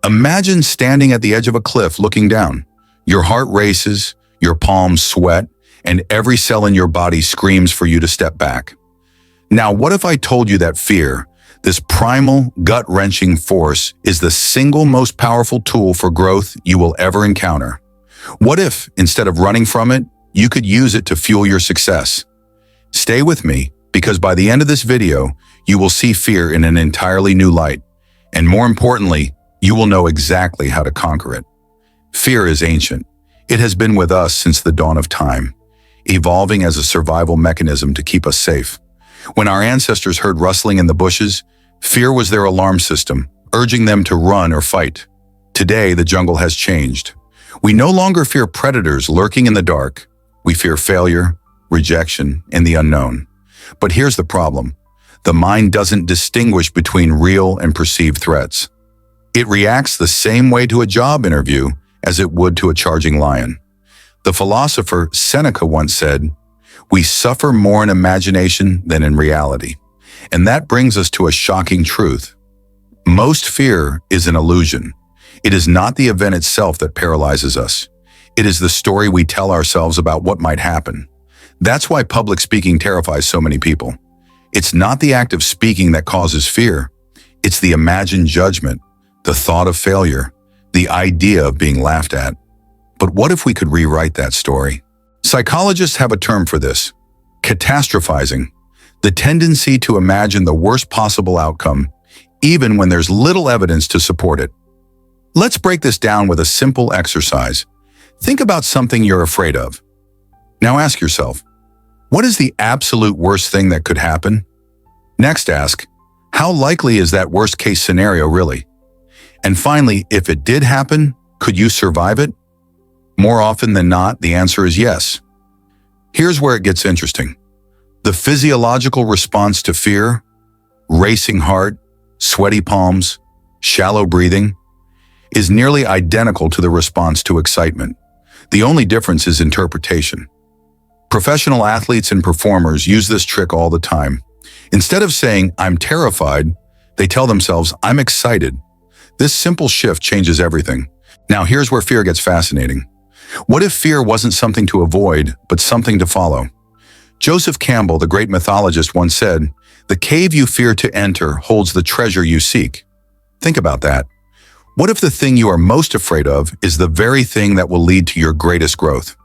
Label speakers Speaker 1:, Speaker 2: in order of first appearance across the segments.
Speaker 1: Imagine standing at the edge of a cliff looking down. Your heart races, your palms sweat, and every cell in your body screams for you to step back. Now, what if I told you that fear, this primal, gut-wrenching force, is the single most powerful tool for growth you will ever encounter? What if, instead of running from it, you could use it to fuel your success? Stay with me, because by the end of this video, you will see fear in an entirely new light. And more importantly, you will know exactly how to conquer it. Fear is ancient. It has been with us since the dawn of time, evolving as a survival mechanism to keep us safe. When our ancestors heard rustling in the bushes, fear was their alarm system, urging them to run or fight. Today, the jungle has changed. We no longer fear predators lurking in the dark. We fear failure, rejection, and the unknown. But here's the problem. The mind doesn't distinguish between real and perceived threats. It reacts the same way to a job interview as it would to a charging lion. The philosopher Seneca once said, "We suffer more in imagination than in reality." And that brings us to a shocking truth. Most fear is an illusion. It is not the event itself that paralyzes us. It is the story we tell ourselves about what might happen. That's why public speaking terrifies so many people. It's not the act of speaking that causes fear. It's the imagined judgment, the thought of failure, the idea of being laughed at. But what if we could rewrite that story? Psychologists have a term for this: catastrophizing, the tendency to imagine the worst possible outcome, even when there's little evidence to support it. Let's break this down with a simple exercise. Think about something you're afraid of. Now ask yourself, what is the absolute worst thing that could happen? Next, ask, how likely is that worst-case scenario really? And finally, if it did happen, could you survive it? More often than not, the answer is yes. Here's where it gets interesting. The physiological response to fear, racing heart, sweaty palms, shallow breathing, is nearly identical to the response to excitement. The only difference is interpretation. Professional athletes and performers use this trick all the time. Instead of saying, "I'm terrified," they tell themselves, "I'm excited." This simple shift changes everything. Now here's where fear gets fascinating. What if fear wasn't something to avoid, but something to follow? Joseph Campbell, the great mythologist, once said, "The cave you fear to enter holds the treasure you seek." Think about that. What if the thing you are most afraid of is the very thing that will lead to your greatest growth?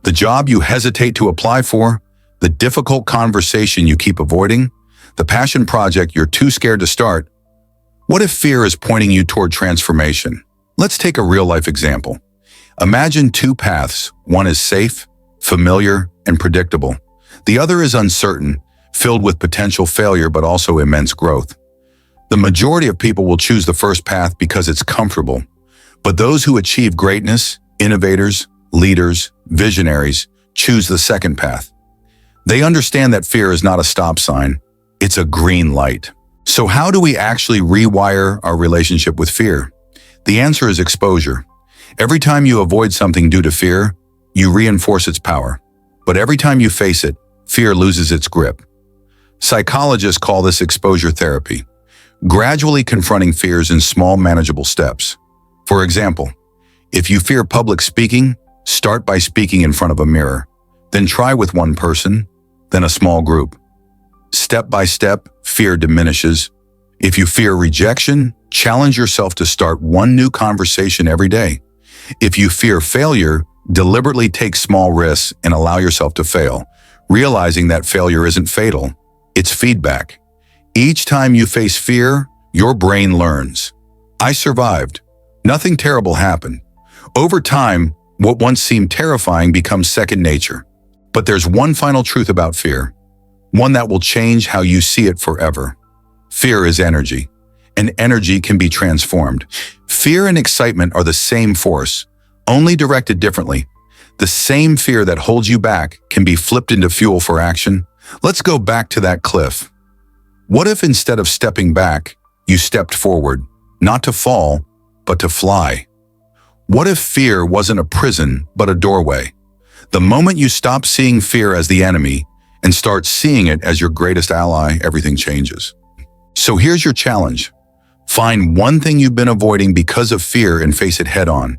Speaker 1: The job you hesitate to apply for, the difficult conversation you keep avoiding, the passion project you're too scared to start. What if fear is pointing you toward transformation? Let's take a real-life example. Imagine two paths. One is safe, familiar, and predictable. The other is uncertain, filled with potential failure but also immense growth. The majority of people will choose the first path because it's comfortable. But those who achieve greatness, innovators, leaders, visionaries, choose the second path. They understand that fear is not a stop sign, it's a green light. So how do we actually rewire our relationship with fear? The answer is exposure. Every time you avoid something due to fear, you reinforce its power. But every time you face it, fear loses its grip. Psychologists call this exposure therapy, gradually confronting fears in small, manageable steps. For example, if you fear public speaking, start by speaking in front of a mirror, then try with one person, then a small group. Step by step, fear diminishes. If you fear rejection, challenge yourself to start one new conversation every day. If you fear failure, deliberately take small risks and allow yourself to fail, realizing that failure isn't fatal, it's feedback. Each time you face fear, your brain learns. I survived. Nothing terrible happened. Over time, what once seemed terrifying becomes second nature. But there's one final truth about fear, one that will change how you see it forever. Fear is energy, and energy can be transformed. Fear and excitement are the same force, only directed differently. The same fear that holds you back can be flipped into fuel for action. Let's go back to that cliff. What if instead of stepping back, you stepped forward, not to fall, but to fly? What if fear wasn't a prison, but a doorway? The moment you stop seeing fear as the enemy and start seeing it as your greatest ally, everything changes. So here's your challenge. Find one thing you've been avoiding because of fear and face it head on.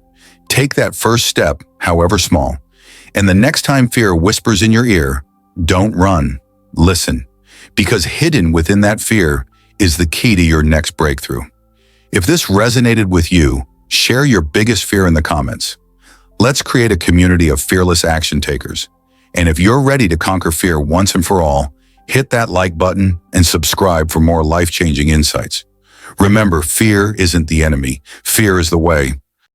Speaker 1: Take that first step, however small. And the next time fear whispers in your ear, don't run, listen. Because hidden within that fear is the key to your next breakthrough. If this resonated with you, share your biggest fear in the comments. Let's create a community of fearless action takers. And if you're ready to conquer fear once and for all, hit that like button and subscribe for more life-changing insights. Remember, fear isn't the enemy. Fear is the way.